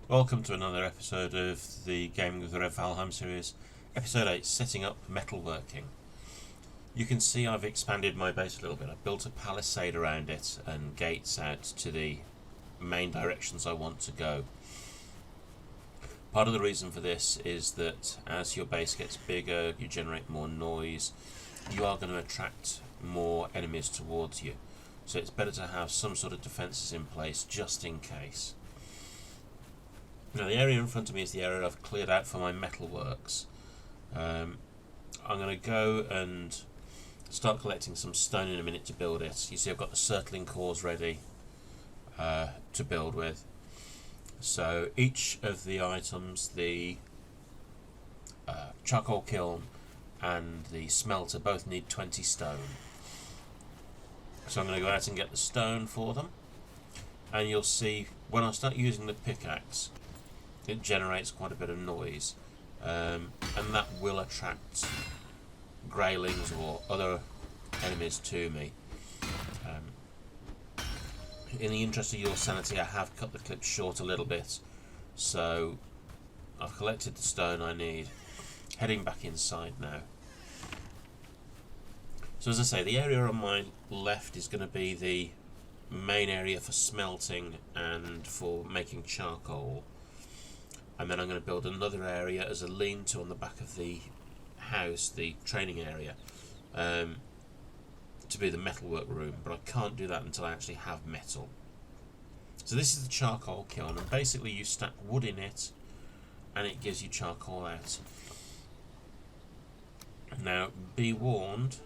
Welcome to another episode of the Gaming with the Red Valheim series, episode 8, setting up metalworking. You can see I've expanded my base a little bit. I've built a palisade around it and gates out to the main directions I want to go. Part of the reason for this is that as your base gets bigger, you generate more noise, you are going to attract more enemies towards you. So it's better to have some sort of defences in place just in case. Now the area in front of me is the area I've cleared out for my metalworks. I'm going to go and start collecting some stone in a minute to build it. You see I've got the circling cores ready to build with. So each of the items, the charcoal kiln and the smelter, both need 20 stone. So I'm going to go out and get the stone for them. And you'll see when I start using the pickaxe, it generates quite a bit of noise, and that will attract greylings or other enemies to me. In the interest of your sanity, I have cut the clip short a little bit, so I've collected the stone I need. Heading back inside now. So as I say, the area on my left is going to be the main area for smelting and for making charcoal. And then I'm going to build another area as a lean-to on the back of the house, the training area, to be the metalwork room, but I can't do that until I actually have metal. So this is the charcoal kiln, and basically you stack wood in it and it gives you charcoal out. Now be warned,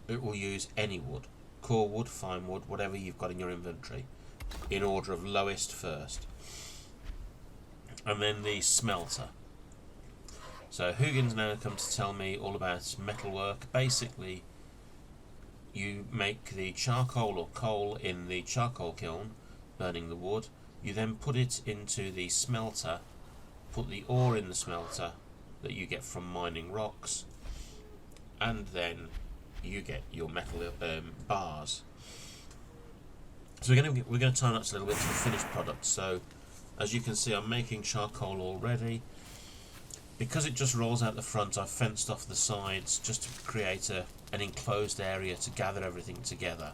it will use any wood, core wood, fine wood, whatever you've got in your inventory, in order of lowest first. And then the smelter. So Hugin's now come to tell me all about metalwork. Basically, you make the charcoal or coal in the charcoal kiln, burning the wood. You then put it into the smelter, put the ore in the smelter that you get from mining rocks, and then you get your metal bars. So we're going to time lapse a little bit to the finished product. So as you can see, I'm making charcoal already. Because it just rolls out the front, I've fenced off the sides just to create an enclosed area to gather everything together.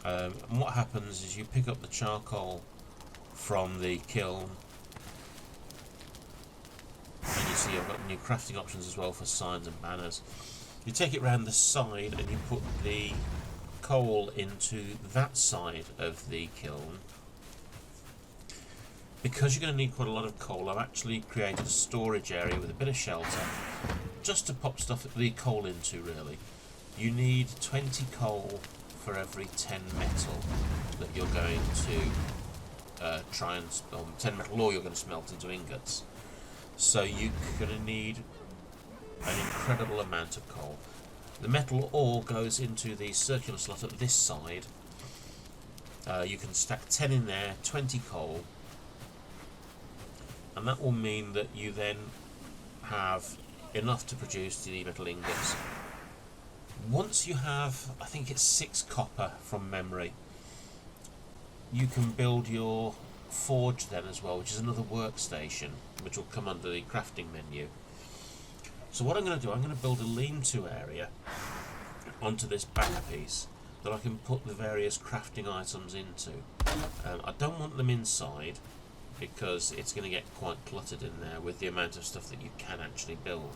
And what happens is you pick up the charcoal from the kiln, and you see I've got new crafting options as well for signs and banners. You take it round the side and you put the coal into that side of the kiln. Because you're going to need quite a lot of coal, I've actually created a storage area with a bit of shelter just to pop the coal into, really. You need 20 coal for every 10 metal that you're going to try and 10 metal ore you're going to smelt into ingots. So you're going to need an incredible amount of coal. The metal ore goes into the circular slot at this side. You can stack 10 in there, 20 coal. And that will mean that you then have enough to produce the metal ingots. Once you have, I think it's 6 copper from memory, you can build your forge then as well, which is another workstation, which will come under the crafting menu. So what I'm going to do, I'm going to build a lean-to area onto this back piece that I can put the various crafting items into. I don't want them inside, because it's going to get quite cluttered in there with the amount of stuff that you can actually build.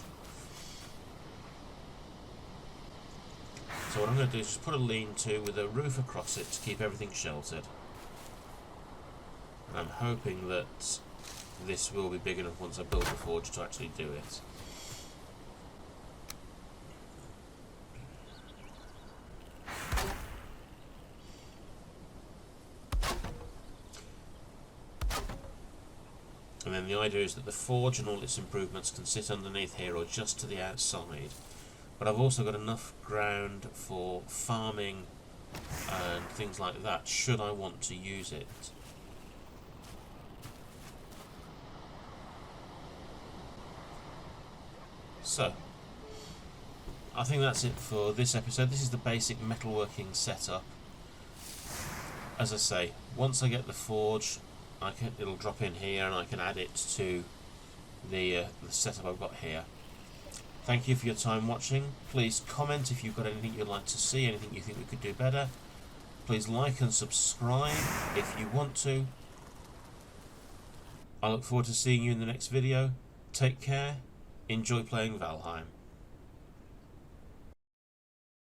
So what I'm going to do is just put a lean-to with a roof across it to keep everything sheltered. And I'm hoping that this will be big enough once I build the forge to actually do it. And then the idea is that the forge and all its improvements can sit underneath here or just to the outside. But I've also got enough ground for farming and things like that, should I want to use it. So, I think that's it for this episode. This is the basic metalworking setup. As I say, once I get the forge, it'll drop in here, and I can add it to the setup I've got here. Thank you for your time watching. Please comment if you've got anything you'd like to see, anything you think we could do better. Please like and subscribe if you want to. I look forward to seeing you in the next video. Take care. Enjoy playing Valheim.